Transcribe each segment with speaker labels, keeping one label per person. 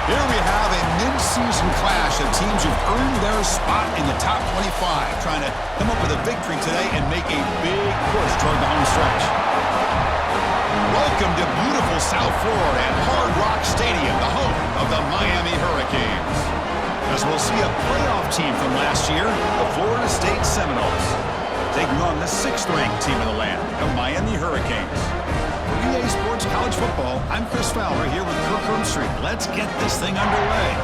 Speaker 1: Here we have a mid-season clash of teams who've earned their spot in the top 25, trying to come up with a victory today and make a big push toward the home stretch. Welcome to beautiful South Florida at Hard Rock Stadium, the home of the Miami Hurricanes. As we'll see a playoff team from last year, the Florida State Seminoles, taking on the 6th-ranked team in the land, the Miami Hurricanes. For EA Sports College Football, I'm Chris Fowler here with Kirk Hermstreet. Let's get this thing underway.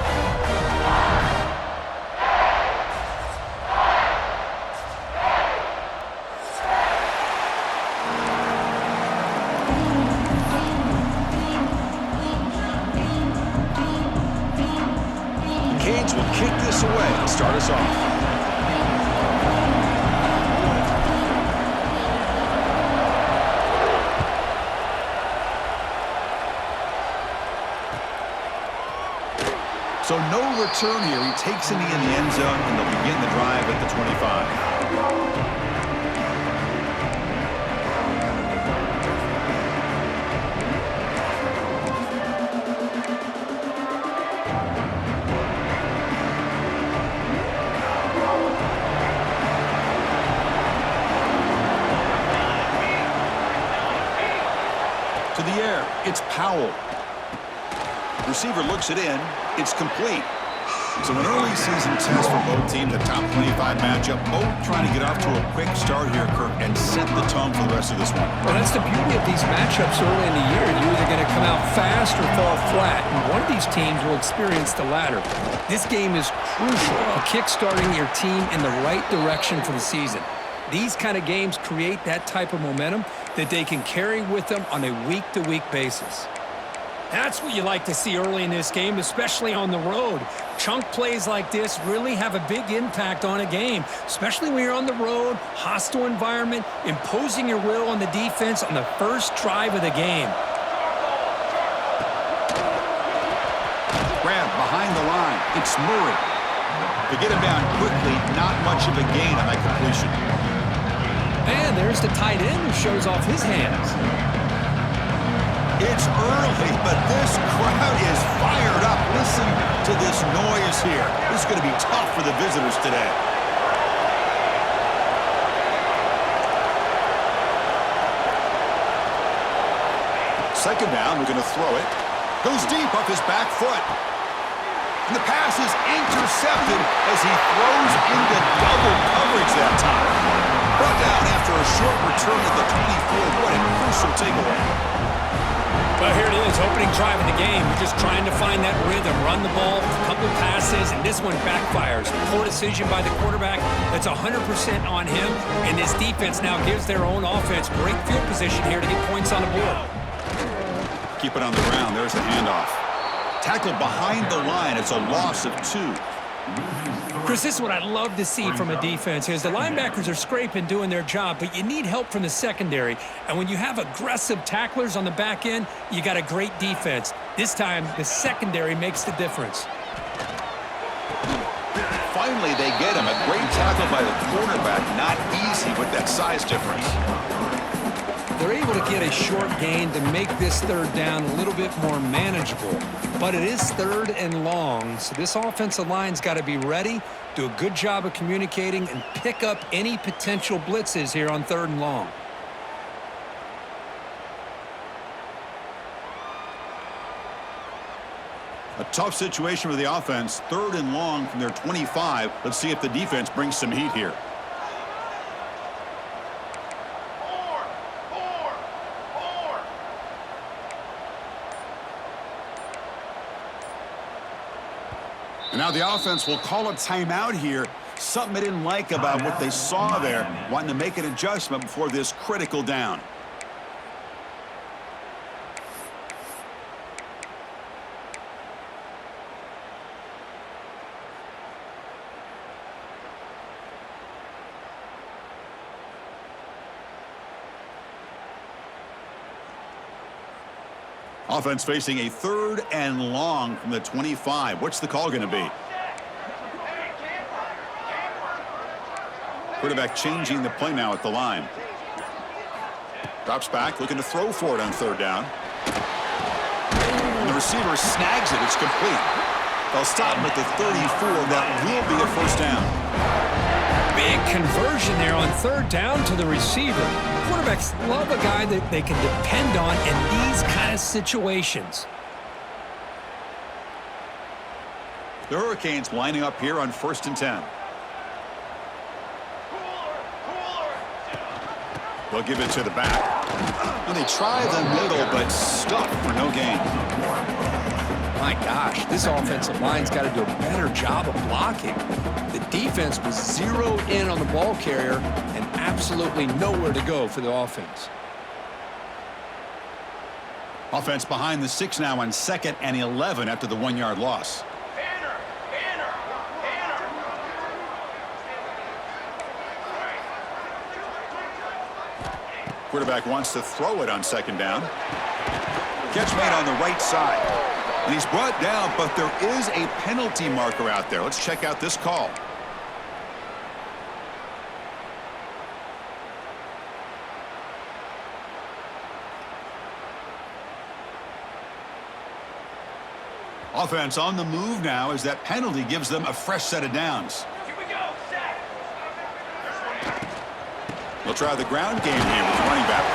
Speaker 1: The Canes will kick this away to start us off. So no return here. He takes it in the end zone, and they'll begin the drive at the 25. To the air, it's Powell. Receiver looks it in. It's complete. So an early season test for both teams, a top 25 matchup, both trying to get off to a quick start here, Kirk, and set the tone for the rest of this one.
Speaker 2: Well, that's the beauty of these matchups early in the year. You're either going to come out fast or fall flat, and one of these teams will experience the latter. This game is crucial for kick-starting your team in the right direction for the season. These kind of games create that type of momentum that they can carry with them on a week-to-week basis. That's what you like to see early in this game, especially on the road. Chunk plays like this really have a big impact on a game, especially when you're on the road, hostile environment, imposing your will on the defense on the first drive of the game.
Speaker 1: Grab behind the line. It's Murray. To get him down quickly, not much of a gain on that completion.
Speaker 2: And there's the tight end who shows off his hands.
Speaker 1: It's early, but this crowd is fired up. Listen to this noise here. This is going to be tough for the visitors today. Second down, we're going to throw it. Goes deep off his back foot. And the pass is intercepted as he throws into double coverage that time. Brought down after a short return at the 24. What a crucial takeaway.
Speaker 2: Well, here it is, opening drive of the game. We're just trying to find that rhythm, run the ball, a couple passes, and this one backfires. Poor decision by the quarterback. That's 100% on him, and this defense now gives their own offense great field position here to get points on the board.
Speaker 1: Keep it on the ground. There's the handoff. Tackled behind the line. It's a loss of 2.
Speaker 2: Chris, this is what I love to see from a defense is the linebackers are scraping, doing their job, but you need help from the secondary. And when you have aggressive tacklers on the back end, you got a great defense. This time, the secondary makes the difference.
Speaker 1: Finally, they get him. A great tackle by the quarterback. Not easy with that size difference.
Speaker 2: They're able to get a short gain to make this third down a little bit more manageable. But it is 3rd and long, so this offensive line's got to be ready, do a good job of communicating, and pick up any potential blitzes here on 3rd and long.
Speaker 1: A tough situation for the offense. 3rd and long from their 25. Let's see if the defense brings some heat here. And now the offense will call a timeout here. Something they didn't like about what they saw there. Wanting to make an adjustment before this critical down. Offense facing a 3rd and long from the 25. What's the call going to be? Quarterback changing the play now at the line. Drops back, looking to throw for it on 3rd down. And the receiver snags it. It's complete. They'll stop him at the 34. That will be a first down.
Speaker 2: Big conversion there on third down to the receiver. Quarterbacks love a guy that they can depend on in these kind of situations.
Speaker 1: The Hurricanes lining up here on 1st and 10. They'll give it to the back. And they try the middle, but stuck for no gain.
Speaker 2: My gosh, this offensive line's got to do a better job of blocking. The defense was zeroed in on the ball carrier and absolutely nowhere to go for the offense.
Speaker 1: Offense behind the 6 now on 2nd and 11 after the 1-yard loss. Quarterback wants to throw it on 2nd down. Catch made on the right side. And he's brought down, but there is a penalty marker out there. Let's check out this call. Offense on the move now as that penalty gives them a fresh set of downs. They'll try the ground game here with the running back.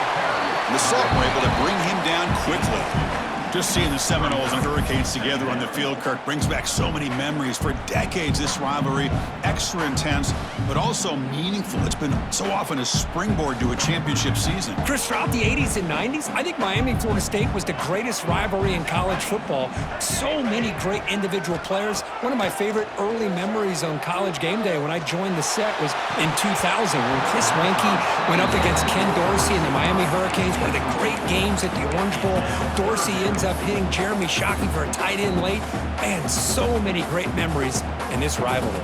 Speaker 1: And the Salt were able to bring him down quickly. Just seeing the Seminoles and Hurricanes together on the field, Kirk, brings back so many memories. For decades, this rivalry, extra intense, but also meaningful. It's been so often a springboard to a championship season.
Speaker 2: Chris, throughout the 80s and 90s, I think Miami-Florida State was the greatest rivalry in college football. So many great individual players. One of my favorite early memories on College Game Day when I joined the set was in 2000 when Chris Weinke went up against Ken Dorsey and the Miami Hurricanes. One of the great games at the Orange Bowl. Dorsey ends up hitting Jeremy Shockey for a tight end late. Man, so many great memories in this rivalry.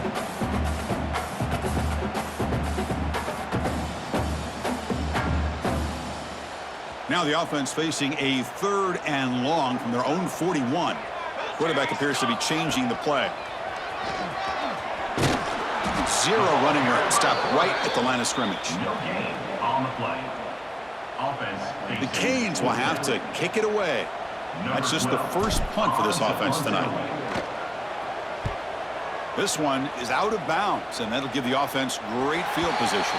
Speaker 1: Now the offense facing a 3rd and long from their own 41. Quarterback appears to be changing the play. Zero running room. Stop right at the line of scrimmage.
Speaker 3: No gain on the play. Offense.
Speaker 1: The Canes will have to kick it away. That's just the first punt for this offense tonight. This one is out of bounds, and that'll give the offense great field position.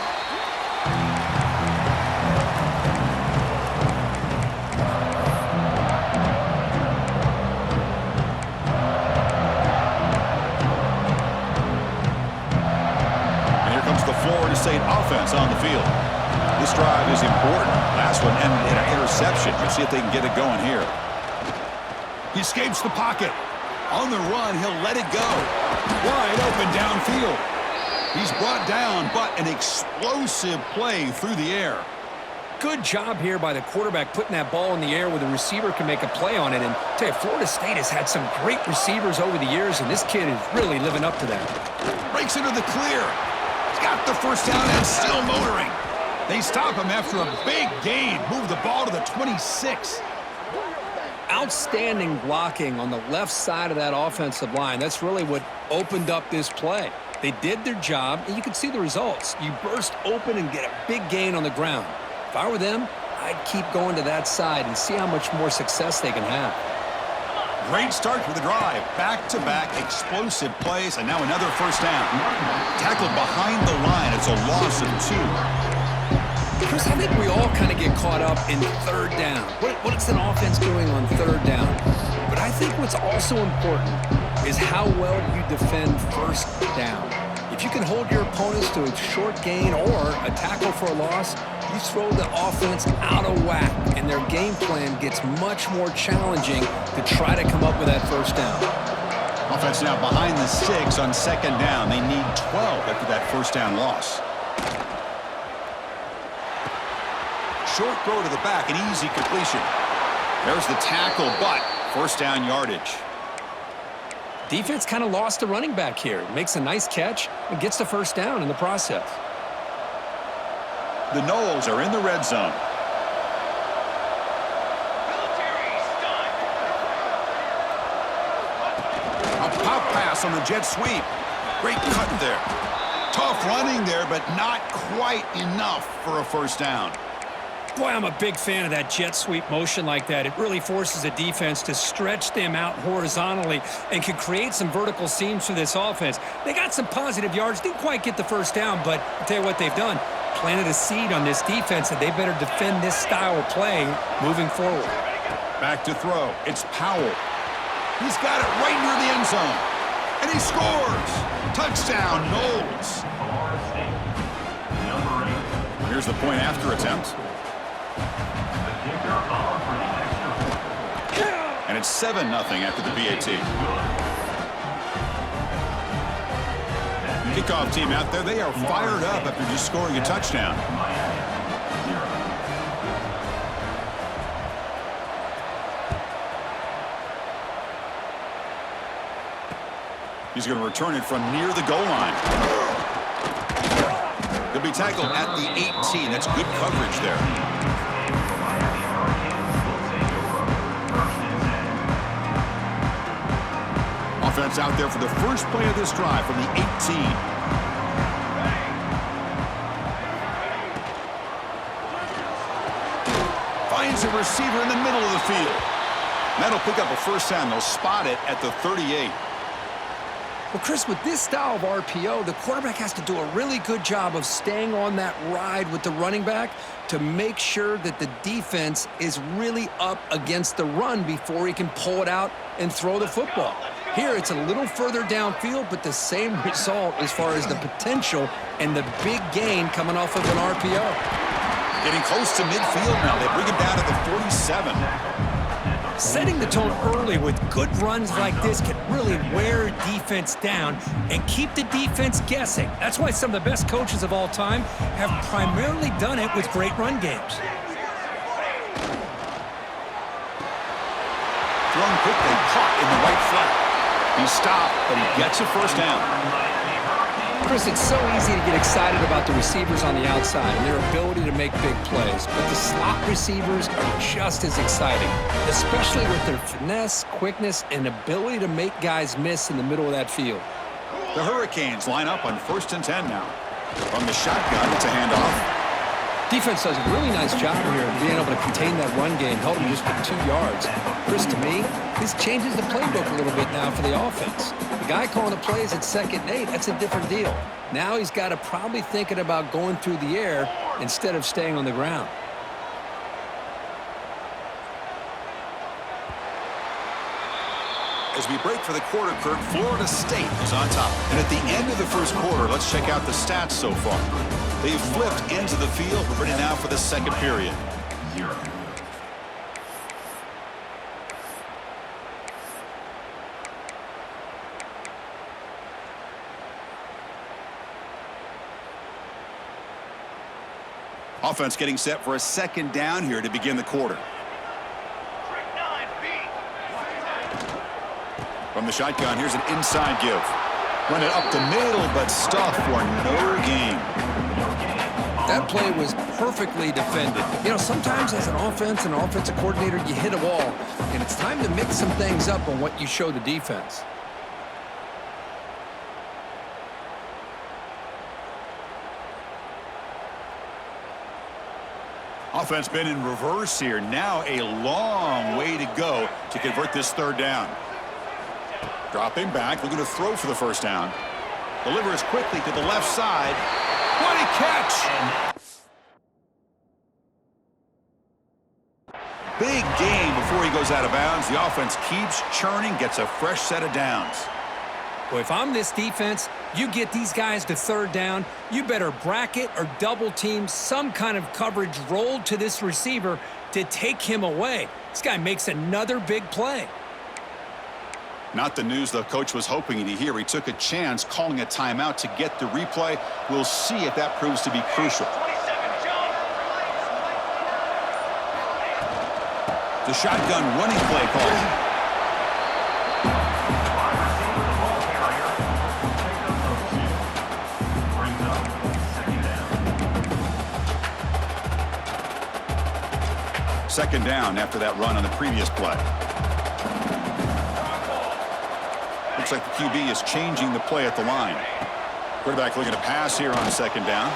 Speaker 1: And here comes the Florida State offense on the field. This drive is important. Last one ended in an interception. Let's see if they can get it going here. He escapes the pocket. On the run, he'll let it go. Wide open downfield. He's brought down, but an explosive play through the air.
Speaker 2: Good job here by the quarterback putting that ball in the air where the receiver can make a play on it. And I tell you, Florida State has had some great receivers over the years, and this kid is really living up to that.
Speaker 1: Breaks into the clear. He's got the first down and still motoring. They stop him after a big gain. Move the ball to the 26.
Speaker 2: Outstanding blocking on the left side of that offensive line. That's really what opened up this play. They did their job, and you can see the results. You burst open and get a big gain on the ground. If I were them, I'd keep going to that side and see how much more success they can have.
Speaker 1: Great start for the drive. Back-to-back explosive plays, and now another first down. Tackled behind the line. It's a loss of 2.
Speaker 2: Chris, I think we all kind of get caught up in 3rd down. What's an offense doing on 3rd down? But I think what's also important is how well you defend 1st down. If you can hold your opponents to a short gain or a tackle for a loss, you throw the offense out of whack, and their game plan gets much more challenging to try to come up with that 1st down.
Speaker 1: Offense now behind the 6 on 2nd down. They need 12 after that 1st down loss. Short throw to the back, an easy completion. There's the tackle, but 1st down yardage.
Speaker 2: Defense kind of lost the running back here. Makes a nice catch and gets the 1st down in the process.
Speaker 1: The Noles are in the red zone. A pop pass on the jet sweep. Great cut there. Tough running there, but not quite enough for a 1st down.
Speaker 2: Boy, I'm a big fan of that jet sweep motion like that. It really forces a defense to stretch them out horizontally and can create some vertical seams for this offense. They got some positive yards, didn't quite get the first down, but I'll tell you what they've done. Planted a seed on this defense, and they better defend this style of play moving forward.
Speaker 1: Back to throw. It's Powell. He's got it right near the end zone. And he scores. Touchdown, Knowles.
Speaker 3: Florida State. Number 8.
Speaker 1: Here's the point after attempt.
Speaker 3: The kicker on for the extra point.
Speaker 1: And it's 7-0 after the PAT. Kickoff team out there, they are fired up after just scoring a touchdown.
Speaker 3: Miami, 0.
Speaker 1: He's going to return it from near the goal line. He'll be tackled at the 18. That's good coverage there.
Speaker 3: Miami Hurricanes will take over 1st and 10.
Speaker 1: Offense out there for the first play of this drive from the 18. Finds a receiver in the middle of the field. That'll pick up a first down. They'll spot it at the 38.
Speaker 2: Well, Chris, with this style of RPO, the quarterback has to do a really good job of staying on that ride with the running back to make sure that the defense is really up against the run before he can pull it out and throw the football. Here, it's a little further downfield, but the same result as far as the potential and the big gain coming off of an RPO.
Speaker 1: Getting close to midfield now. They bring him down to the 47.
Speaker 2: Setting the tone early with good runs like this can really wear a defense down and keep the defense guessing. That's why some of the best coaches of all time have primarily done it with great run games.
Speaker 1: Thrown quickly, caught in the right flat. He stopped, but he gets a first down.
Speaker 2: Chris, it's so easy to get excited about the receivers on the outside and their ability to make big plays, but the slot receivers are just as exciting, especially with their finesse, quickness, and ability to make guys miss in the middle of that field.
Speaker 1: The Hurricanes line up on 1st and 10 now. From the shotgun, it's a handoff.
Speaker 2: Defense does a really nice job here of being able to contain that run game, held him just for 2 yards. Chris, to me, this changes the playbook a little bit now for the offense. The guy calling the plays at 2nd and 8, that's a different deal. Now he's got to probably thinking about going through the air instead of staying on the ground.
Speaker 1: As we break for the quarter, Kirk, Florida State is on top. And at the end of the first quarter, let's check out the stats so far. They've flipped into the field. We're ready now for the second period.
Speaker 3: 0.
Speaker 1: Offense getting set for a second down here to begin the quarter. From the shotgun, here's an inside give. Run it up the middle, but stuffed for no gain.
Speaker 2: That play was perfectly defended. You know, sometimes as an offense and offensive coordinator, you hit a wall, and it's time to mix some things up on what you show the defense.
Speaker 1: Offense been in reverse here. Now a long way to go to convert this third down. Dropping back, looking to throw for the first down. Delivers quickly to the left side. What a catch! Big gain before he goes out of bounds. The offense keeps churning, gets a fresh set of downs.
Speaker 2: Well, if I'm this defense, you get these guys to third down, you better bracket or double team some kind of coverage rolled to this receiver to take him away. This guy makes another big play.
Speaker 1: Not the news the coach was hoping to hear. He took a chance calling a timeout to get the replay. We'll see if that proves to be crucial. The shotgun running play call. Second down after that run on the previous play. Looks like the QB is changing the play at the line. Quarterback looking to pass here on second down.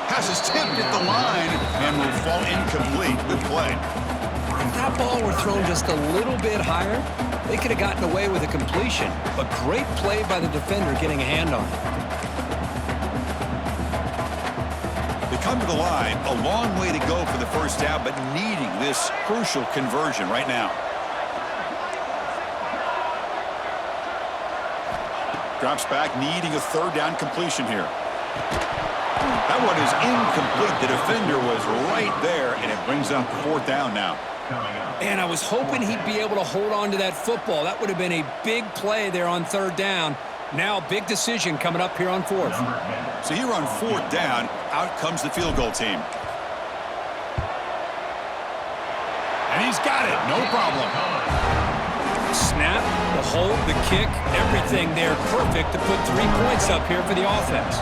Speaker 1: Passes tipped at the line and will fall incomplete. Good play.
Speaker 2: If that ball were thrown just a little bit higher, they could have gotten away with a completion. But great play by the defender getting a hand on it.
Speaker 1: They come to the line, a long way to go for the first down, but needing this crucial conversion right now. Drops back, needing a third down completion here. That one is incomplete. The defender was right there, and it brings up fourth down now.
Speaker 2: And I was hoping he'd be able to hold on to that football. That would have been a big play there on third down. Now, big decision coming up here on fourth.
Speaker 1: So here on fourth down, out comes the field goal team. And he's got it, no problem.
Speaker 2: Snap, the hold, the kick, everything there perfect to put 3 points up here for the offense.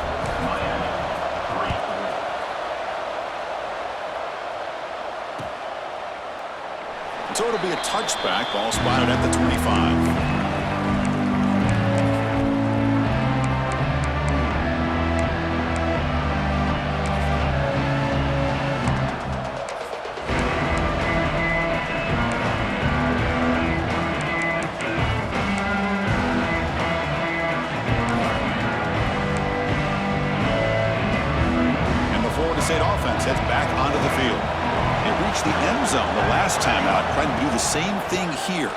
Speaker 1: So it'll be a touchback, ball spotted at the 25. Offense heads back onto the field. They reached the end zone the last time out, trying to do the same thing here.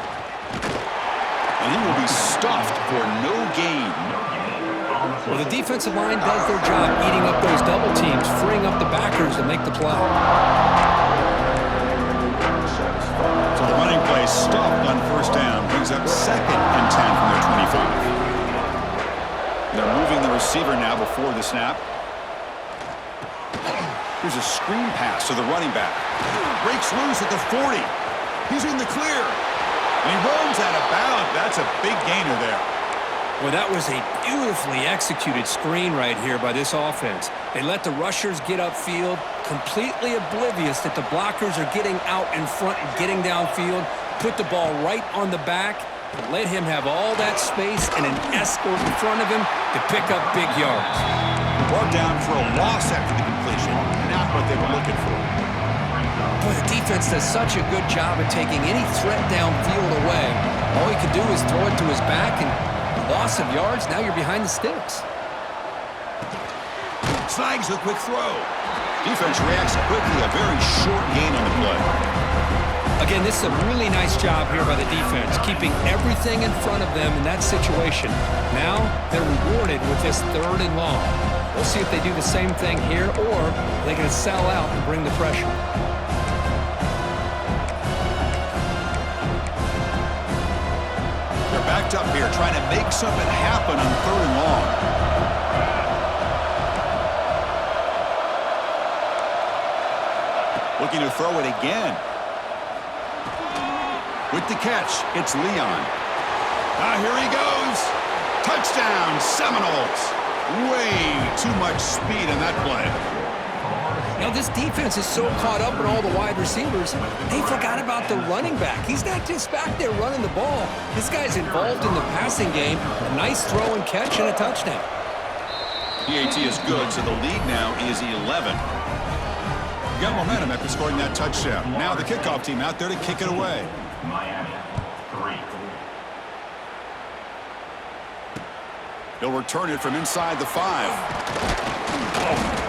Speaker 1: And he will be stuffed for no gain.
Speaker 2: Well, the defensive line does their job eating up those double teams, freeing up the backers to make the play.
Speaker 1: So the running play stopped on first down, brings up 2nd and 10 from their 25. They're moving the receiver now before the snap. Here's a screen pass to the running back. Breaks loose at the 40. He's in the clear. And he runs out of bounds. That's a big gainer there.
Speaker 2: Well, that was a beautifully executed screen right here by this offense. They let the rushers get upfield, completely oblivious that the blockers are getting out in front and getting downfield, put the ball right on the back, and let him have all that space and an escort in front of him to pick up big yards.
Speaker 1: Brought down for a loss after the completion. Not what they were looking for.
Speaker 2: Boy, the defense does such a good job of taking any threat downfield away. All he could do is throw it to his back, and loss of yards, now you're behind the sticks.
Speaker 1: Snags a quick throw. Defense reacts quickly, a very short gain on the play.
Speaker 2: Again, this is a really nice job here by the defense, keeping everything in front of them in that situation. Now they're rewarded with this 3rd and long. We'll see if they do the same thing here, or they're going to sell out and bring the pressure.
Speaker 1: They're backed up here, trying to make something happen on 3rd and long. Looking to throw it again. With the catch, it's Leon. Here he goes. Touchdown, Seminoles. Way too much speed in that play.
Speaker 2: Now, this defense is so caught up in all the wide receivers, they forgot about the running back. He's not just back there running the ball. This guy's involved in the passing game. A nice throw and catch and a touchdown.
Speaker 1: PAT is good, so the lead now is 11. Got momentum after scoring that touchdown. Now the kickoff team out there to kick it away.
Speaker 3: Miami, 3.
Speaker 1: He'll return it from inside the 5.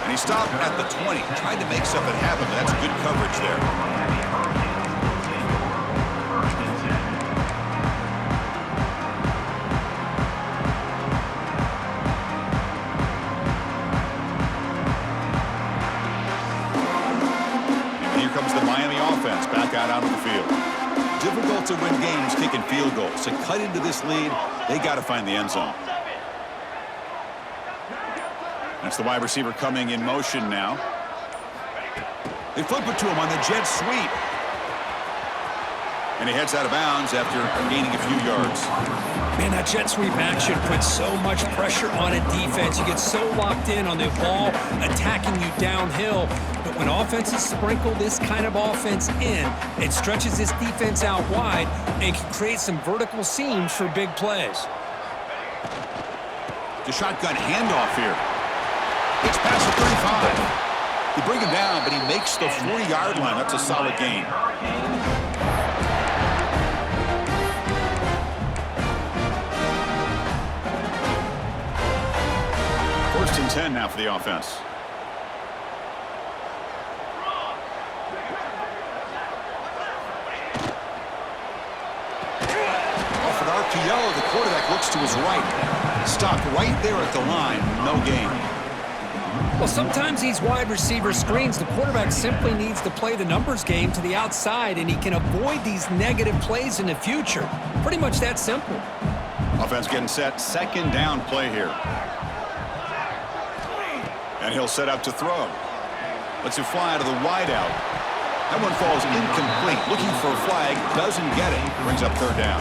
Speaker 1: And he stopped at the 20. Tried to make something happen, but that's good coverage there. And here comes the Miami offense back out onto the field. Difficult to win games kicking field goals. To cut into this lead, they got to find the end zone. That's the wide receiver coming in motion now. They flip it to him on the jet sweep. And he heads out of bounds after gaining a few yards.
Speaker 2: Man, that jet sweep action puts so much pressure on a defense. You get so locked in on the ball attacking you downhill. But when offenses sprinkle this kind of offense in, it stretches this defense out wide and can create some vertical seams for big plays.
Speaker 1: The shotgun handoff here. It's past the 35. They bring him down, but he makes the 40-yard line. That's a solid gain. First and 10 now for the offense. Off an RPO, the quarterback looks to his right. Stopped right there at the line. No gain.
Speaker 2: Well, sometimes these wide receiver screens, the quarterback simply needs to play the numbers game to the outside, and he can avoid these negative plays in the future. Pretty much that simple.
Speaker 1: Offense getting set. Second down play here. And he'll set up to throw. Lets it fly to the wideout. That one falls incomplete. Looking for a flag. Doesn't get it. Brings up third down.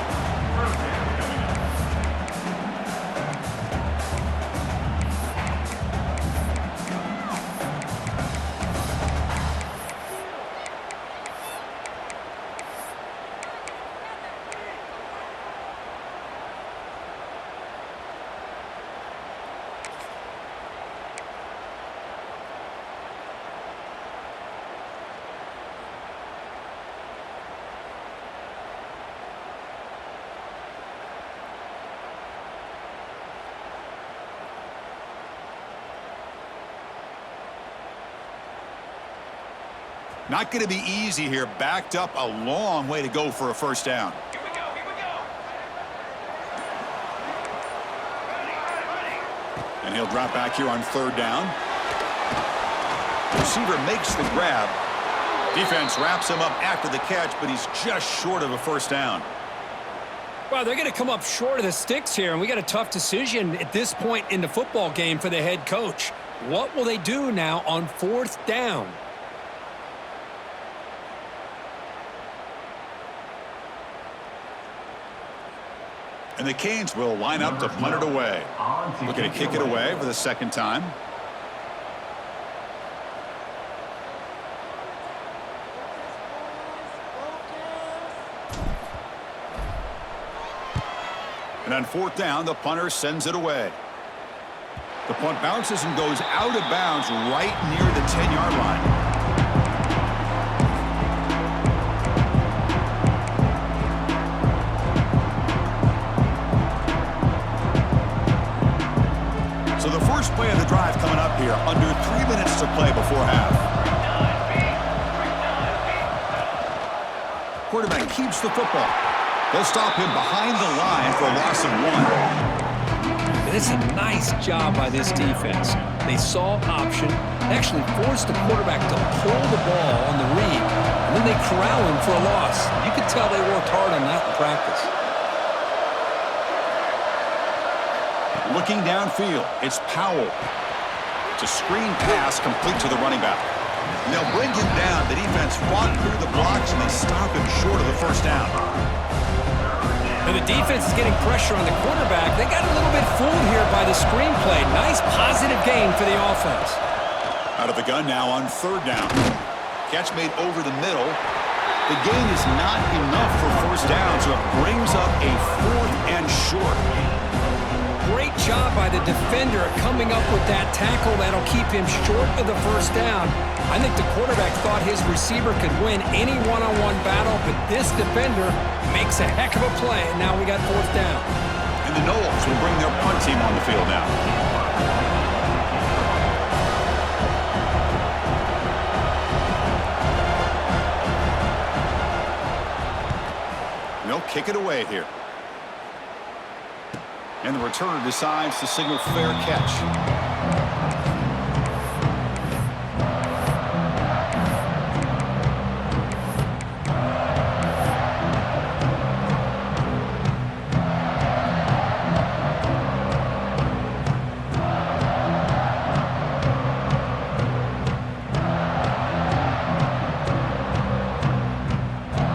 Speaker 1: Not going to be easy here. Backed up a long way to go for a first down.
Speaker 3: Here we go.
Speaker 1: And he'll drop back here on third down. Receiver makes the grab. Defense wraps him up after the catch, but he's just short of a first down.
Speaker 2: Well, they're going to come up short of the sticks here, and we got a tough decision at this point in the football game for the head coach. What will they do now on fourth down?
Speaker 1: And the Canes will line up to punt it away. Looking to kick it away for the second time. And on fourth down, the punter sends it away. The punt bounces and goes out of bounds right near the 10-yard line. So the first play of the drive coming up here, under 3 minutes to play before half. Quarterback keeps the football. They'll stop him behind the line for a loss of 1.
Speaker 2: This is a nice job by this defense. They saw option, actually forced the quarterback to pull the ball on the read, and then they corral him for a loss. You could tell they worked hard on that in practice.
Speaker 1: Looking downfield, it's Powell. It's a screen pass complete to the running back. And they'll bring him down. The defense fought through the blocks, and they stop him short of the first down.
Speaker 2: And the defense is getting pressure on the quarterback. They got a little bit fooled here by the screen play. Nice positive gain for the offense.
Speaker 1: Out of the gun now on third down. Catch made over the middle. The gain is not enough for first down, so it brings up a fourth and short.
Speaker 2: Great job by the defender coming up with that tackle that'll keep him short of the first down. I think the quarterback thought his receiver could win any one-on-one battle, but this defender makes a heck of a play, and now we got fourth down.
Speaker 1: And the Knowles will bring their punt team on the field now. And they'll kick it away here. And the returner decides to signal fair catch.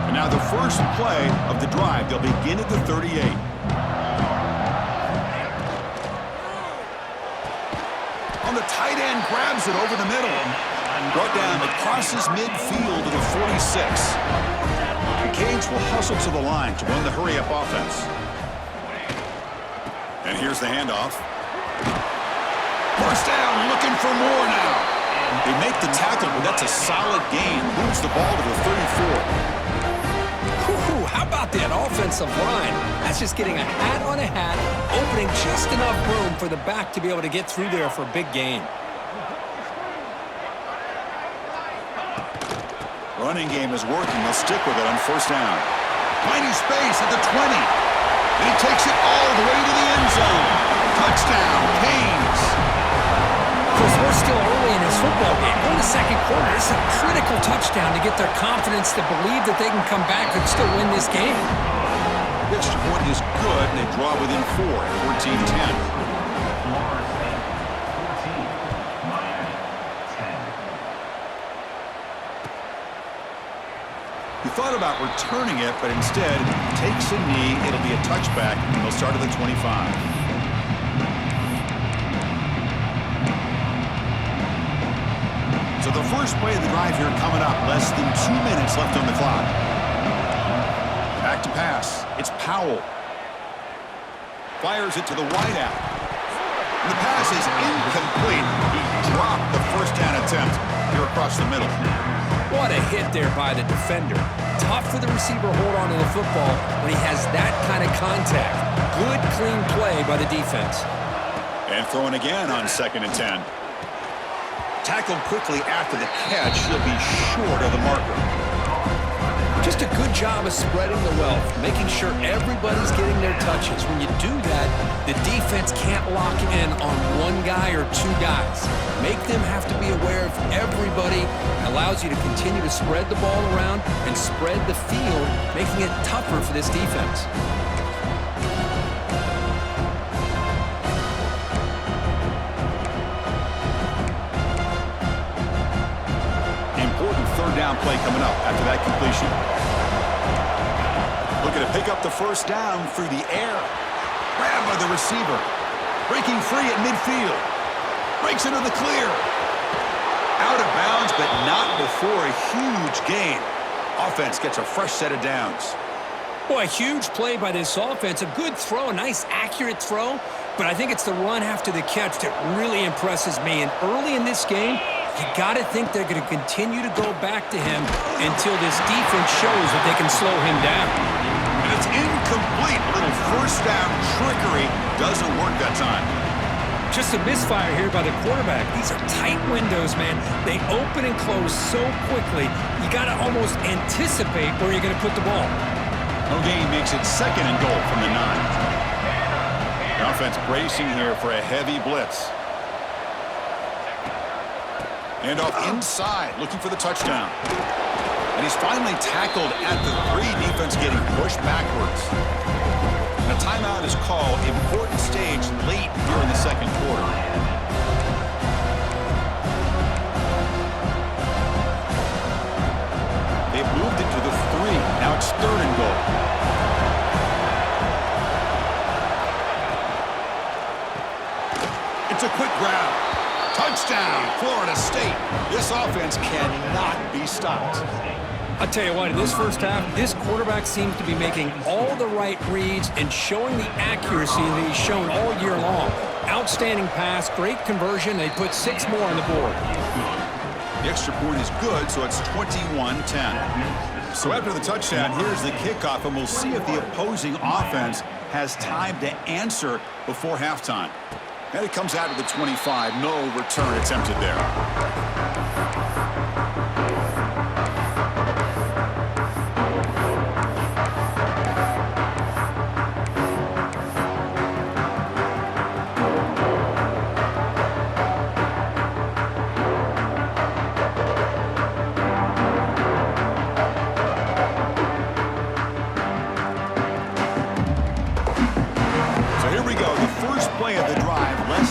Speaker 1: And now the first play of the drive, they'll begin at the 38. On the tight end, grabs it over the middle. Brought down, it crosses midfield to the 46. The Canes will hustle to the line to run the hurry-up offense. And here's the handoff. First down, looking for more now. They make the tackle, but that's a solid gain. Moves the ball to the 34.
Speaker 2: Whew, how about that offensive line? That's just getting a hat on a hat, opening just enough room for the back to be able to get through there for a big gain.
Speaker 1: Running game is working. They'll stick with it on first down. Finding space at the 20. And he takes it all the way to the end zone. Touchdown, Canes.
Speaker 2: Chris, we're still early in this football game. We're in the second quarter. This is a critical touchdown to get their confidence to believe that they can come back and still win this game.
Speaker 1: The extra point is good, and they draw within 4 at 14-10.
Speaker 3: Florida State 14, Miami 10.
Speaker 1: He thought about returning it, but instead takes a knee. It'll be a touchback, and they'll start at the 25. So the first play of the drive here coming up. Less than 2 minutes left on the clock. Back to pass. It's Powell. Fires it to the wideout. And the pass is incomplete. He dropped the first down attempt here across the middle.
Speaker 2: What a hit there by the defender. Tough for the receiver to hold on to the football when he has that kind of contact. Good, clean play by the defense.
Speaker 1: And throwing again on 2nd and 10. Tackled quickly after the catch. He'll be short of the marker.
Speaker 2: Just a good job of spreading the wealth, making sure everybody's getting their touches. When you do that, the defense can't lock in on one guy or 2 guys. Make them have to be aware of everybody. It allows you to continue to spread the ball around and spread the field, making it tougher for this defense.
Speaker 1: Important third down play coming up after that completion. Looking to pick up the first down through the air. Grabbed by the receiver. Breaking free at midfield. Breaks into the clear. Out of bounds, but not before a huge gain. Offense gets a fresh set of downs.
Speaker 2: Boy, a huge play by this offense. A good throw, a nice accurate throw. But I think it's the run after the catch that really impresses me. And early in this game, you got to think they're going to continue to go back to him until this defense shows that they can slow him down.
Speaker 1: And it's incomplete. A little first down trickery doesn't work that time.
Speaker 2: Just a misfire here by the quarterback. These are tight windows, man. They open and close so quickly, you got to almost anticipate where you're going to put the ball.
Speaker 1: O'Gain makes it 2nd and goal from the 9. The offense bracing here for a heavy blitz. And off inside, looking for the touchdown. And he's finally tackled at the 3. Defense getting pushed backwards. And a timeout is called. Important stage late here in the second quarter. They've moved it to the 3. Now it's 3rd and goal. It's a quick grab. Touchdown, Florida State. This offense cannot be stopped.
Speaker 2: I'll tell you what, in this first half, this quarterback seems to be making all the right reads and showing the accuracy that he's shown all year long. Outstanding pass, great conversion. They put 6 more on the board.
Speaker 1: The extra point is good, so it's 21-10. So after the touchdown, here's the kickoff, and we'll see if the opposing offense has time to answer before halftime. And it comes out to the 25. No return attempted there.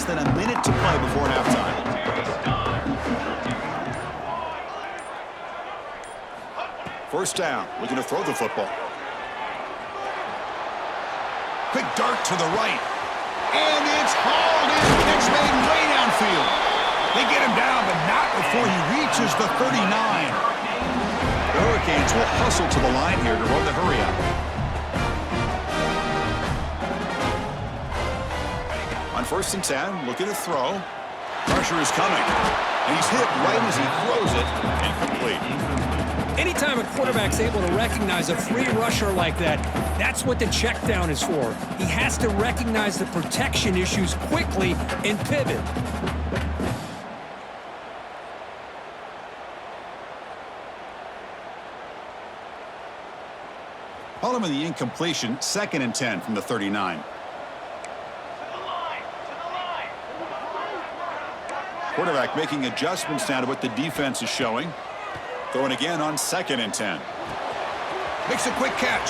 Speaker 1: Than a minute to play before halftime. First down, looking to throw the football. Quick dart to the right. And it's hauled in. Pitch made way downfield. They get him down, but not before he reaches the 39. The Hurricanes will hustle to the line here to run the hurry up. On 1st and 10, looking to throw. Pressure is coming. And he's hit right as he throws it, incomplete.
Speaker 2: Anytime a quarterback's able to recognize a free rusher like that, that's what the check down is for. He has to recognize the protection issues quickly and pivot.
Speaker 1: Following the incompletion, 2nd and 10 from the 39. Quarterback making adjustments now to what the defense is showing. Throwing again on 2nd and 10. Makes a quick catch.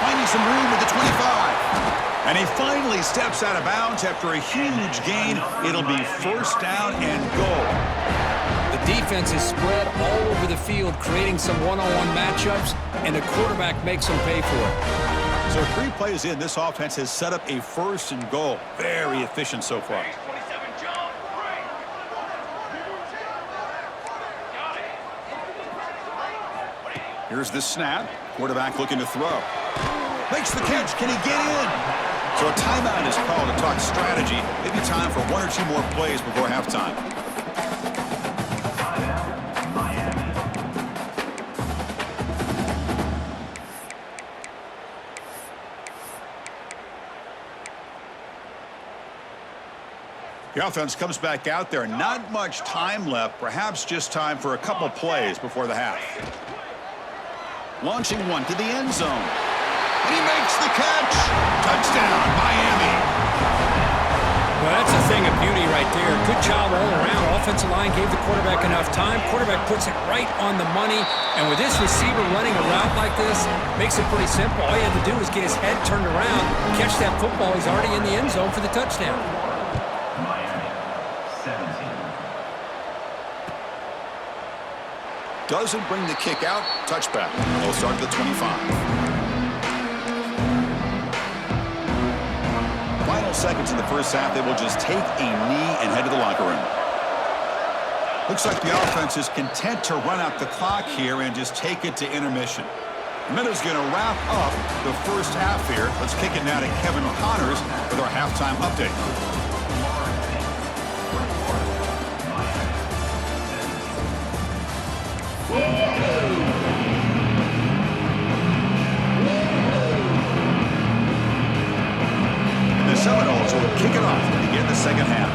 Speaker 1: Finding some room at the 25. And he finally steps out of bounds after a huge gain. It'll be 1st down and goal.
Speaker 2: The defense is spread all over the field, creating some one-on-one matchups, and the quarterback makes them pay for it.
Speaker 1: So 3 plays in, this offense has set up a 1st and goal. Very efficient so far. Here's the snap. Quarterback looking to throw. Makes the catch. Can he get in? So a timeout is called to talk strategy. Maybe time for 1 or 2 more plays before halftime. The offense comes back out there. Not much time left. Perhaps just time for a couple plays before the half. Launching one to the end zone. And he makes the catch. Touchdown, Miami.
Speaker 2: Well, that's a thing of beauty right there. Good job all around. Offensive line gave the quarterback enough time. Quarterback puts it right on the money. And with this receiver running a route like this, makes it pretty simple. All you have to do is get his head turned around, catch that football. He's already in the end zone for the touchdown.
Speaker 1: Doesn't bring the kick out. Touchback. They'll start at the 25. Final seconds in the first half. They will just take a knee and head to the locker room. Looks like the offense is content to run out the clock here and just take it to intermission. The Meadows going to wrap up the first half here. Let's kick it now to Kevin Connors with our halftime update. And the Seminoles will kick it off to begin the second half.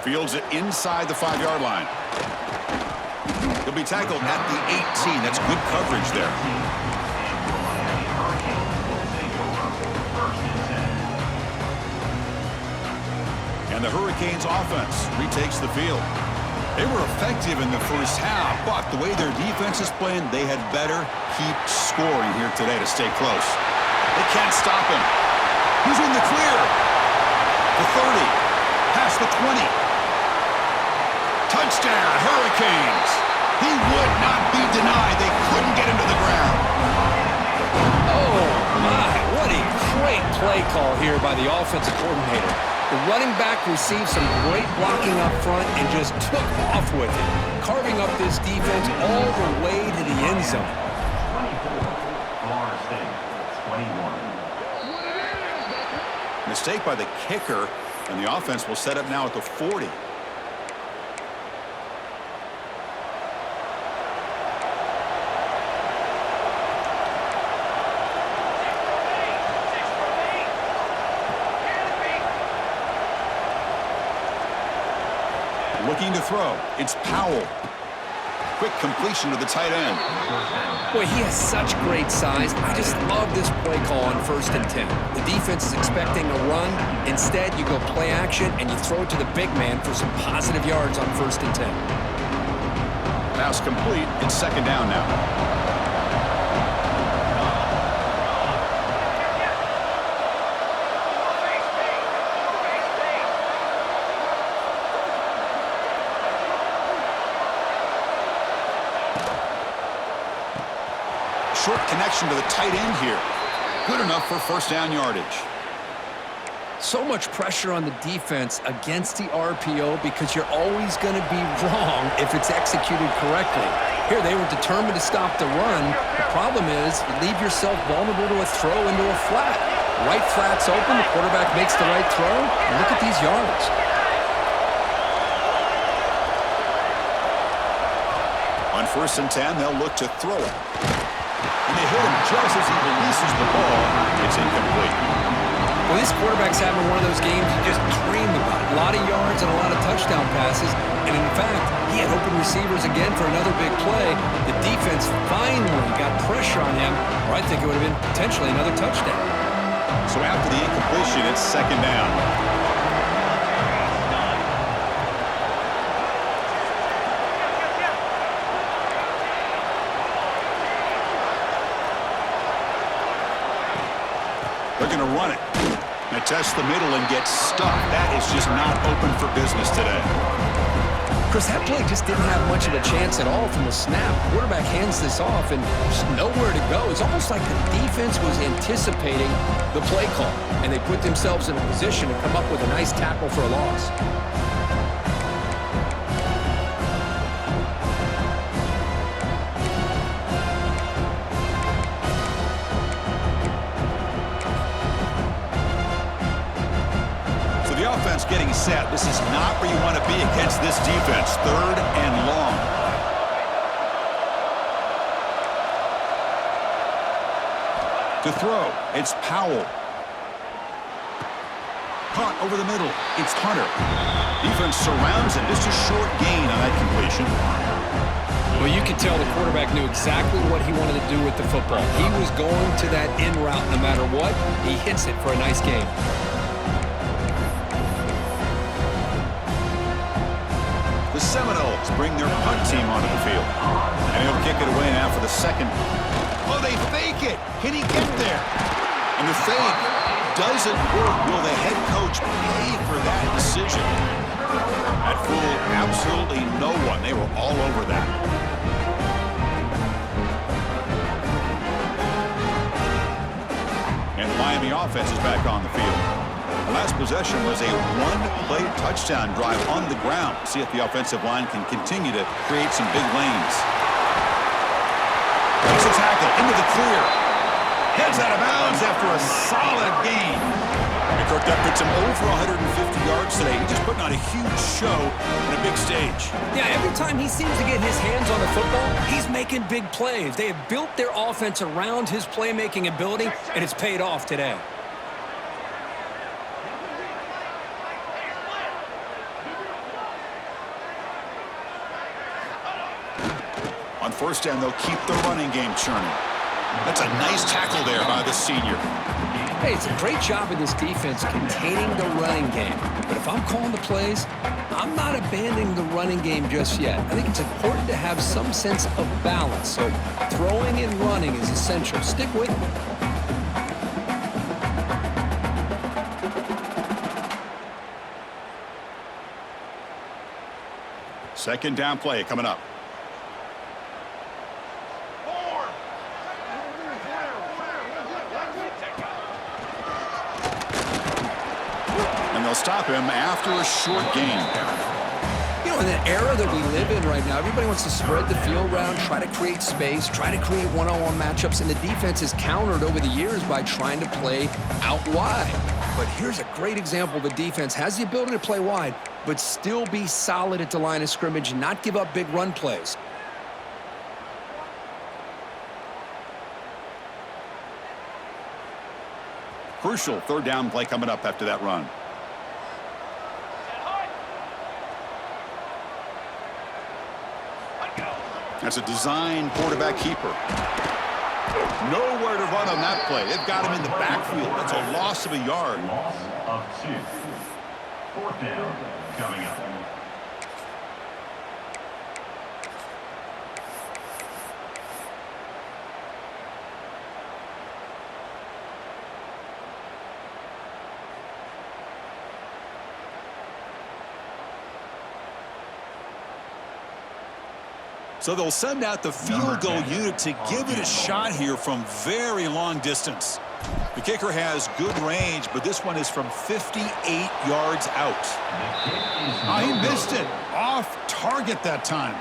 Speaker 1: Fields it inside the 5-yard line. He'll be tackled at the 18. That's good coverage there. And the Hurricanes offense retakes the field. They were effective in the first half, but the way their defense is playing, they had better keep scoring here today to stay close. They can't stop him. He's in the clear. The 30, past the 20. Touchdown, Hurricanes. He would not be denied. They couldn't get him to the ground.
Speaker 2: Oh, my. What a great play call here by the offensive coordinator. The running back received some great blocking up front and just took off with it, carving up this defense all the way to the end zone.
Speaker 3: 24, Florida State, 21.
Speaker 1: Mistake by the kicker, and the offense will set up now at the 40. Looking to throw. It's Powell. Quick completion to the tight end.
Speaker 2: Boy, he has such great size. I just love this play call on 1st and 10. The defense is expecting a run. Instead, you go play action, and you throw it to the big man for some positive yards on 1st and 10.
Speaker 1: Pass complete. It's 2nd down now. Short connection to the tight end here. Good enough for 1st down yardage.
Speaker 2: So much pressure on the defense against the RPO because you're always going to be wrong if it's executed correctly. Here, they were determined to stop the run. The problem is you leave yourself vulnerable to a throw into a flat. Right flat's open. The quarterback makes the right throw. And look at these yards.
Speaker 1: On 1st and 10, they'll look to throw it. And they hit him just as he releases the ball. It's incomplete.
Speaker 2: Well, this quarterback's having one of those games you just dream about. A lot of yards and a lot of touchdown passes. And in fact, he had open receivers again for another big play. The defense finally got pressure on him, or I think it would have been potentially another touchdown.
Speaker 1: So after the incompletion, it's 2nd down. They're going to run it. They test the middle and get stuck. That is just not open for business today.
Speaker 2: Chris, that play just didn't have much of a chance at all from the snap. Quarterback hands this off and just nowhere to go. It's almost like the defense was anticipating the play call, and they put themselves in a position to come up with a nice tackle for a loss.
Speaker 1: Offense getting set. This is not where you want to be against this defense. 3rd and long. To throw, it's Powell. Caught over the middle. It's Hunter. Defense surrounds him. Just a short gain on that completion.
Speaker 2: Well, you could tell the quarterback knew exactly what he wanted to do with the football. He was going to that in route no matter what. He hits it for a nice gain.
Speaker 1: The Seminoles bring their punt team onto the field. And he'll kick it away now for the 2nd. Oh, they fake it. Can he get there? And the fake doesn't work. Will the head coach pay for that decision? That fooled absolutely no one. They were all over that. And the Miami offense is back on the field. The last possession was a one-play touchdown drive on the ground. See if the offensive line can continue to create some big lanes. Makes a tackle into the clear. Heads out of bounds after a solid gain. And Kirk, that puts him over 150 yards today. He's just putting on a huge show on a big stage.
Speaker 2: Yeah, every time he seems to get his hands on the football, he's making big plays. They have built their offense around his playmaking ability, and it's paid off today.
Speaker 1: On 1st down, they'll keep the running game churning. That's a nice tackle there by the senior.
Speaker 2: Hey, it's a great job in this defense containing the running game. But if I'm calling the plays, I'm not abandoning the running game just yet. I think it's important to have some sense of balance. So throwing and running is essential. Stick with it.
Speaker 1: Second down play coming up. Stop him after a short gain.
Speaker 2: You know, in the era that we live in right now, everybody wants to spread the field around, try to create space, try to create one-on-one matchups, and the defense is countered over the years by trying to play out wide. But here's a great example. The defense has the ability to play wide, but still be solid at the line of scrimmage and not give up big run plays.
Speaker 1: Crucial 3rd down play coming up after that run. That's a design quarterback keeper. Nowhere to run on that play. They've got him in the backfield. That's a loss of a yard.
Speaker 3: Loss of 2. 4th down coming up.
Speaker 1: So they'll send out the field goal unit to give it a shot here from very long distance. The kicker has good range, but this one is from 58 yards out. He missed it. Off target that time.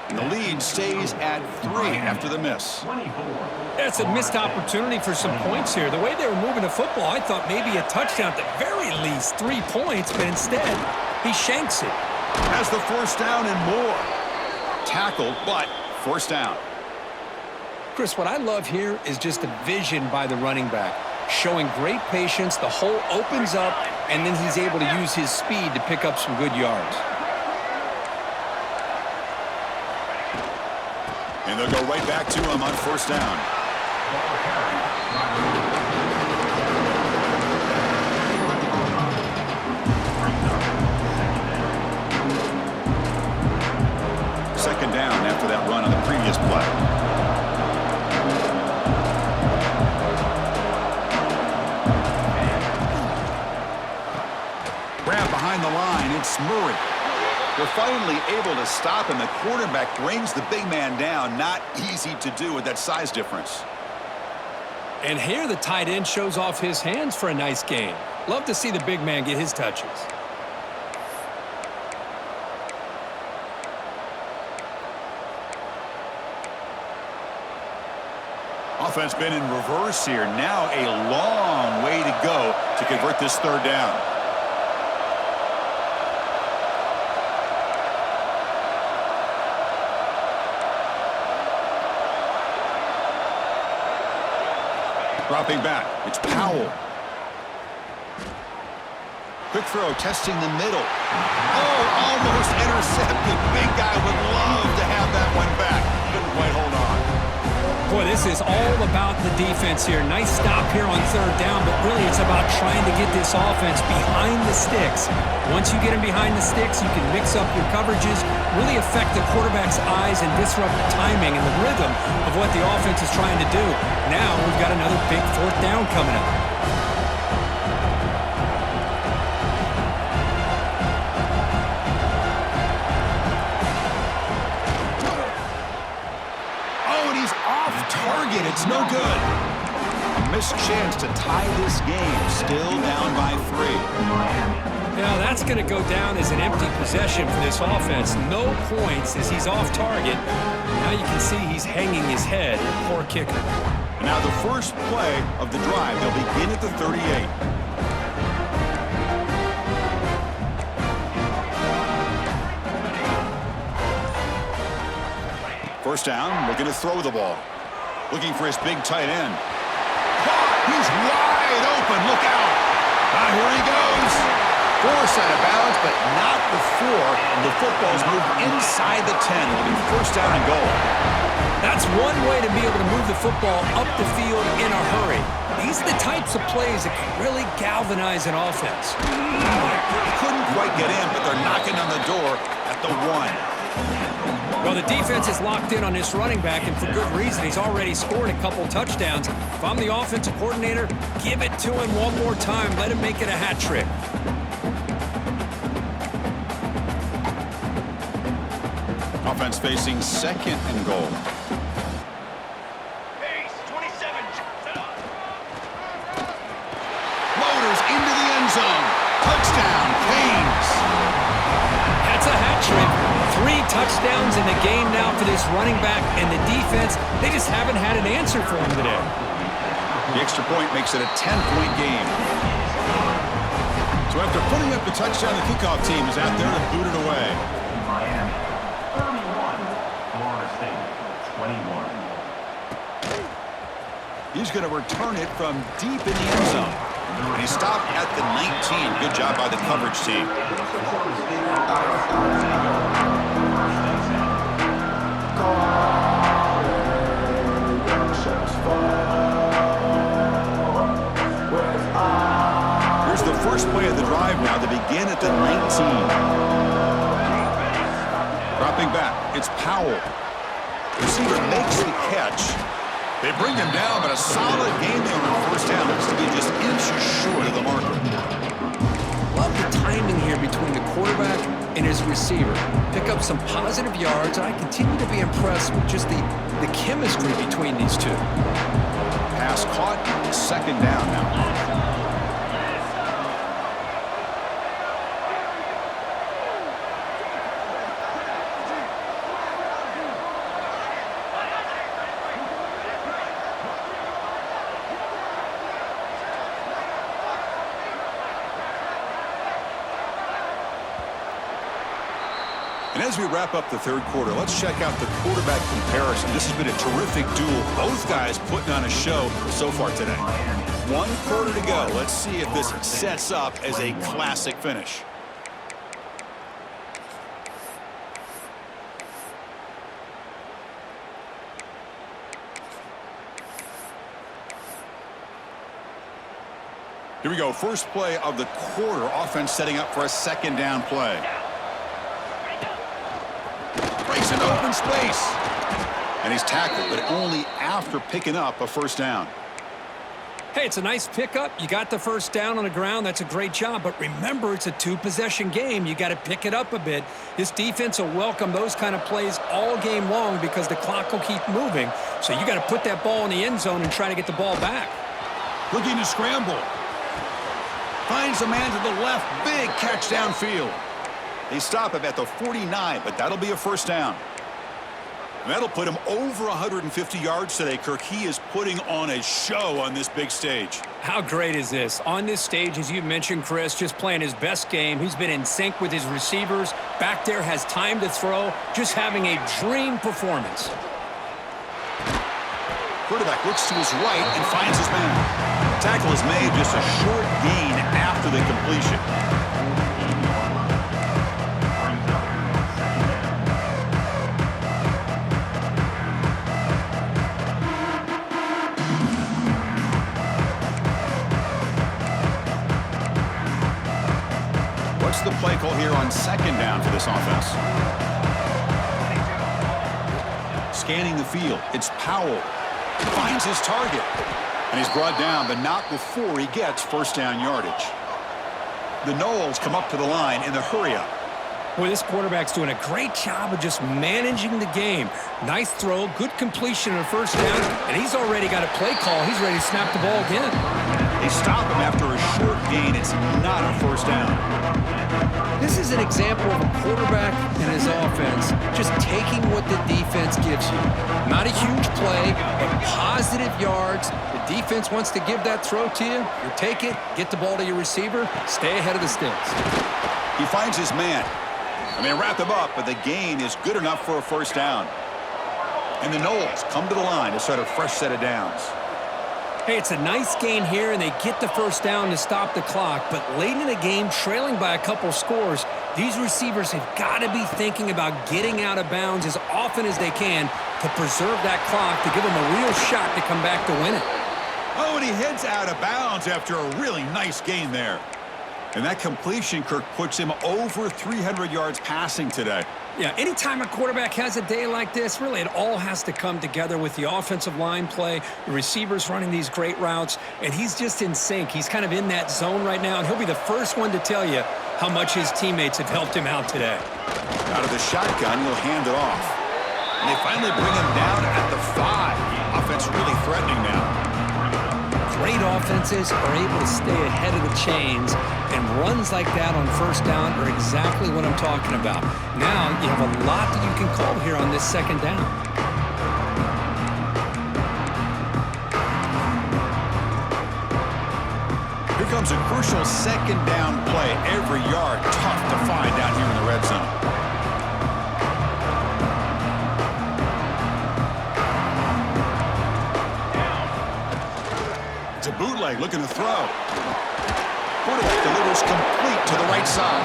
Speaker 1: And the lead stays at 3 after the miss.
Speaker 3: 24.
Speaker 2: That's a missed opportunity for some points here. The way they were moving the football, I thought maybe a touchdown, at the very least 3 points, but instead, he shanks it.
Speaker 1: Has the first down and more. Tackled, but first down.
Speaker 2: Chris, what I love here is just the vision by the running back. Showing great patience, the hole opens up, and then he's able to use his speed to pick up some good yards.
Speaker 1: And they'll go right back to him on first down. Second down after that run on the previous play. Grab behind the line, it's Murray. They're finally able to stop, and the quarterback brings the big man down. Not easy to do with that size difference.
Speaker 2: And here the tight end shows off his hands for a nice game. Love to see the big man get his touches.
Speaker 1: Offense been in reverse here. Now a long way to go to convert this third down. Dropping back, it's Powell. Quick throw, testing the middle. Oh, almost intercepted. Big guy would love to have that one back. Couldn't quite hold on.
Speaker 2: Boy, this is all about the defense here. Nice stop here on third down, but really it's about trying to get this offense behind the sticks. Once you get them behind the sticks, you can mix up your coverages, really affect the quarterback's eyes and disrupt the timing and the rhythm of what the offense is trying to do. Now we've got another big fourth down coming up.
Speaker 1: Target, it's no good. A missed chance to tie this game, still down by 3.
Speaker 2: Now that's going to go down as an empty possession for this offense. No points as he's off target. Now you can see he's hanging his head. Poor kicker.
Speaker 1: And now the first play of the drive. They'll begin at the 38. First down, looking to throw the ball. Looking for his big tight end. He's wide open. Look out. Here he goes. Forced out of bounds, but not before the football's moved inside the 10. It'll be first down and goal.
Speaker 2: That's one way to be able to move the football up the field in a hurry. These are the types of plays that can really galvanize an offense.
Speaker 1: Couldn't quite get in, but they're knocking on the door at the 1.
Speaker 2: Well, the defense is locked in on this running back, and for good reason. He's already scored a couple touchdowns. If I'm the offensive coordinator, give it to him one more time. Let him make it a hat trick.
Speaker 1: Offense facing second and goal. Motors into the end zone. Touchdown, Canes.
Speaker 2: That's a hat trick. 3 touchdowns in the game now for this running back, and the defense, they just haven't had an answer for him today.
Speaker 1: The extra point makes it a 10-point game. So after putting up the touchdown, the kickoff team is out there to boot it away.
Speaker 3: Miami 31, Florida State 21.
Speaker 1: He's going to return it from deep in the end zone. And he stopped at the 19. Good job by the coverage team. Here's the first play of the drive now to begin at the 19. Dropping back, it's Powell. Receiver makes the catch. They bring him down, but a solid game there on first down. Looks to be just inches short of the marker.
Speaker 2: Love the timing here between the quarterback and his receiver. Pick up some positive yards, and I continue to be impressed with just the chemistry between these two.
Speaker 1: Pass caught, second down now. And as we wrap up the third quarter, let's check out the quarterback comparison. This has been a terrific duel. Both guys putting on a show so far today. 1 quarter to go. Let's see if this sets up as a classic finish. Here we go. First play of the quarter. Offense setting up for a second down play. Breaks into open space. And he's tackled, but only after picking up a first down.
Speaker 2: Hey, it's a nice pickup. You got the first down on the ground. That's a great job. But remember, it's a 2-possession game. You got to pick it up a bit. This defense will welcome those kind of plays all game long because the clock will keep moving. So you got to put that ball in the end zone and try to get the ball back.
Speaker 1: Looking to scramble. Finds a man to the left. Big catch downfield. They stop him at the 49, but that'll be a first down. That'll put him over 150 yards today, Kirk. He is putting on a show on this big stage.
Speaker 2: How great is this? On this stage, as you mentioned, Chris, just playing his best game. He's been in sync with his receivers. Back there, has time to throw. Just having a dream performance.
Speaker 1: Quarterback looks to his right and finds his man. Tackle is made, just a short gain after the completion. What's the play call here on second down for this offense? Scanning the field, it's Powell. Finds his target. And he's brought down, but not before he gets first down yardage. The Noles come up to the line in the hurry-up.
Speaker 2: Boy, this quarterback's doing a great job of just managing the game. Nice throw, good completion on first down, and he's already got a play call. He's ready to snap the ball again.
Speaker 1: They stop him after a short gain. It's not a first down.
Speaker 2: This is an example of a quarterback and his offense just taking what the defense gives you. Not a huge play, but positive yards. The defense wants to give that throw to you. You take it, get the ball to your receiver, stay ahead of the sticks.
Speaker 1: He finds his man. And they wrap him up, but the gain is good enough for a first down. And the Noles come to the line to start a fresh set of downs.
Speaker 2: Hey, it's a nice gain here, and they get the first down to stop the clock. But late in the game, trailing by a couple scores, these receivers have got to be thinking about getting out of bounds as often as they can to preserve that clock, to give them a real shot to come back to win it.
Speaker 1: Oh, and he heads out of bounds after a really nice gain there. And that completion, Kirk, puts him over 300 yards passing today.
Speaker 2: Yeah, anytime a quarterback has a day like this, really it all has to come together with the offensive line play, the receivers running these great routes, and he's just in sync. He's kind of in that zone right now, and he'll be the first one to tell you how much his teammates have helped him out today.
Speaker 1: Out of the shotgun, he'll hand it off. And they finally bring him down at the 5. Offense really threatening now.
Speaker 2: Great offenses are able to stay ahead of the chains, and runs like that on first down are exactly what I'm talking about. Now you have a lot that you can call here on this second down.
Speaker 1: Here comes a crucial second down play. Every yard tough to find down here in the red zone. It's a bootleg looking to throw. Quarterback delivers complete to the right side.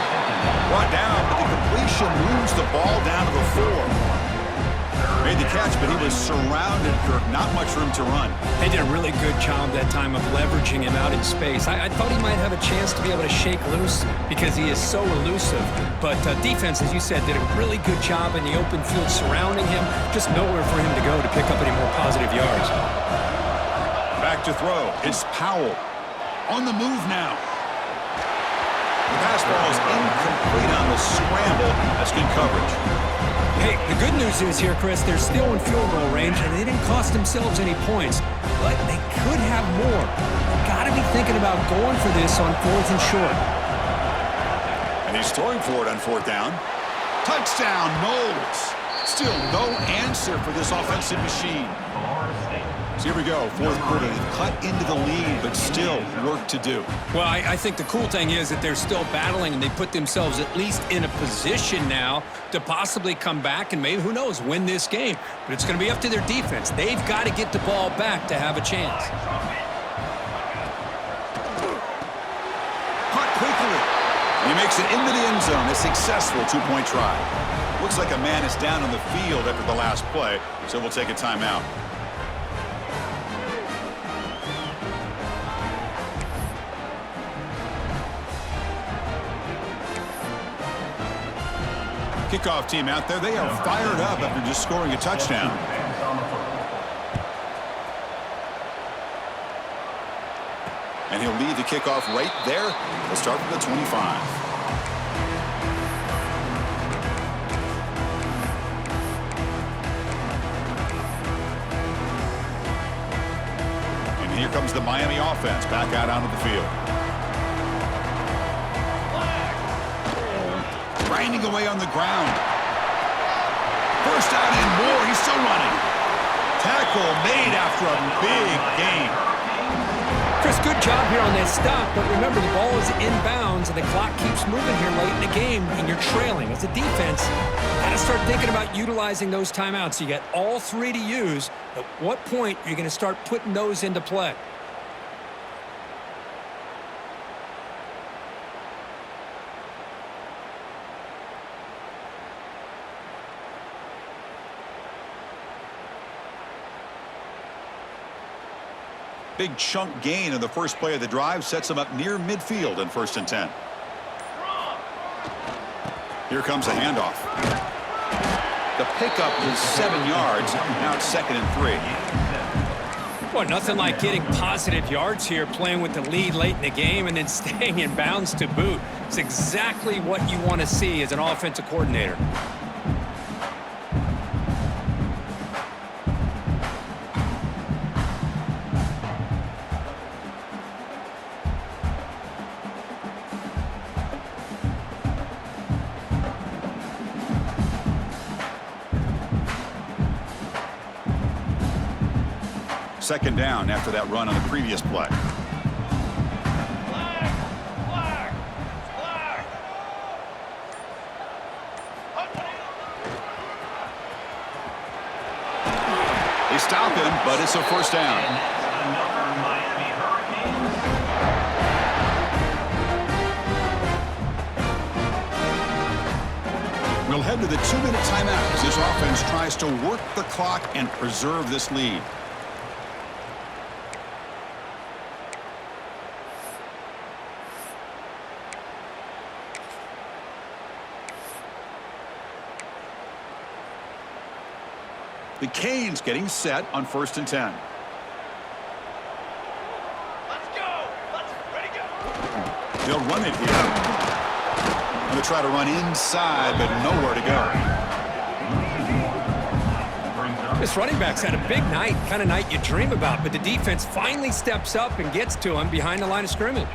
Speaker 1: Brought down, but the completion moves the ball down to the 4. Made the catch, but he was surrounded, Kirk. Not much room to run.
Speaker 2: They did a really good job that time of leveraging him out in space. I thought he might have a chance to be able to shake loose because he is so elusive. But defense, as you said, did a really good job in the open field surrounding him. Just nowhere for him to go to pick up any more positive yards.
Speaker 1: Back to throw. It's Powell. On the move now. The pass ball is incomplete on the scramble. That's good coverage.
Speaker 2: Hey, the good news is here, Chris, they're still in field goal range, and they didn't cost themselves any points. But they could have more. They've got to be thinking about going for this on 4th and short.
Speaker 1: And he's throwing for it on 4th down. Touchdown, Noles. Still no answer for this offensive machine. So here we go, 4th quarter. They've cut into the lead, but still work to do.
Speaker 2: Well, I think the cool thing is that they're still battling, and they put themselves at least in a position now to possibly come back and maybe, who knows, win this game. But it's going to be up to their defense. They've got to get the ball back to have a chance.
Speaker 1: Caught quickly. He makes it into the end zone. A successful two-point try. Looks like a man is down on the field after the last play, so we'll take a timeout. Kickoff team out there. They are fired up after just scoring a touchdown. And he'll lead the kickoff right there. We'll start from the 25. And here comes the Miami offense back out onto the field. Grinding away on the ground. First down and more. He's still running. Tackle made after a big gain.
Speaker 2: Chris, good job here on that stop, but remember the ball is inbounds and the clock keeps moving here late in the game and you're trailing. As a defense, you got to start thinking about utilizing those timeouts. You got all three to use. At what point are you going to start putting those into play?
Speaker 1: Big chunk gain in the first play of the drive sets them up near midfield in 1st and 10. Here comes a handoff. The pickup is 7 yards. Now it's 2nd and 3.
Speaker 2: Well, nothing like getting positive yards here, playing with the lead late in the game and then staying in bounds to boot. It's exactly what you want to see as an offensive coordinator.
Speaker 1: Second down after that run on the previous play. They stop him, but it's a first down.
Speaker 3: Another Miami Hurricane.
Speaker 1: We'll head to the 2-minute timeout as this offense tries to work the clock and preserve this lead. The Canes getting set on 1st and 10.
Speaker 3: Let's go. Ready to go.
Speaker 1: They'll run it here. And they'll try to run inside, but nowhere to go.
Speaker 2: This running back's had a big night, kind of night you dream about, but the defense finally steps up and gets to him behind the line of scrimmage.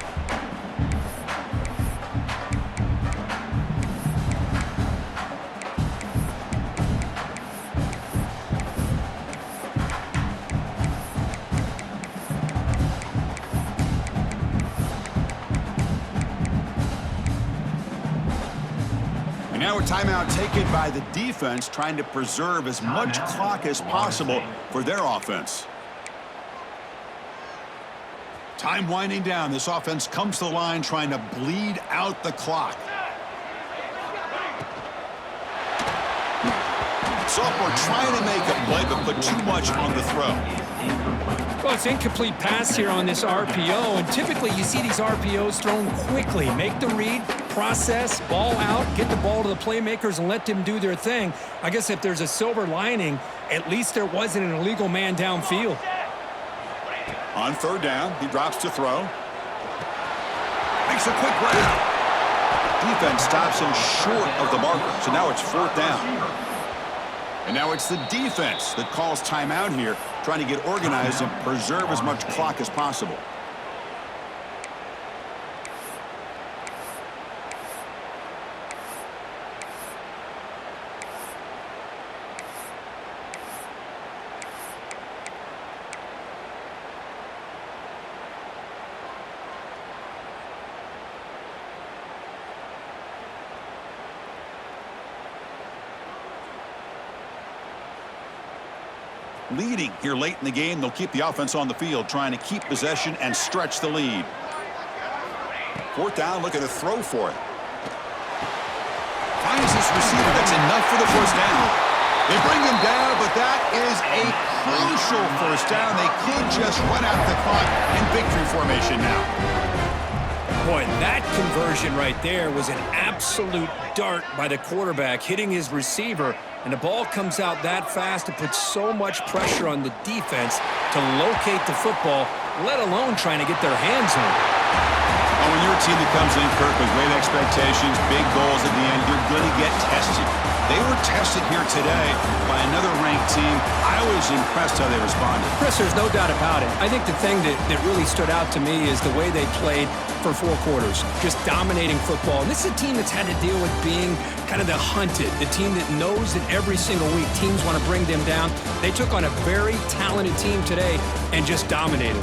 Speaker 1: Now a timeout taken by the defense, trying to preserve as much clock as possible for their offense. Time winding down. This offense comes to the line trying to bleed out the clock. Sophomore trying to make a play, but put too much on the throw.
Speaker 2: Well, it's incomplete pass here on this RPO, and typically you see these RPOs thrown quickly. Make the read, process, ball out, get the ball to the playmakers and let them do their thing. I guess if there's a silver lining, at least there wasn't an illegal man downfield.
Speaker 1: On 3rd down, he drops to throw. Makes a quick route. Defense stops him short of the marker, so now it's 4th down. And now it's the defense that calls timeout here, trying to get organized and preserve as much clock as possible. leading here late in the game. They'll keep the offense on the field, trying to keep possession and stretch the lead. 4th down, looking to throw for it. Finds his receiver. That's enough for the first down. They bring him down, but that is a crucial first down. They could just run out the clock in victory formation now.
Speaker 2: Boy, that conversion right there was an absolute dart by the quarterback, hitting his receiver, and the ball comes out that fast. It puts so much pressure on the defense to locate the football, let alone trying to get their hands on it.
Speaker 1: Well, when you're a team that comes in, Kirk, with great expectations, big goals at the end, you're going to get tested. They were tested here today by another ranked team. I was impressed how they responded.
Speaker 2: Chris, there's no doubt about it. I think the thing that really stood out to me is the way they played for 4 quarters, just dominating football. And this is a team that's had to deal with being kind of the hunted, the team that knows that every single week teams want to bring them down. They took on a very talented team today and just dominated.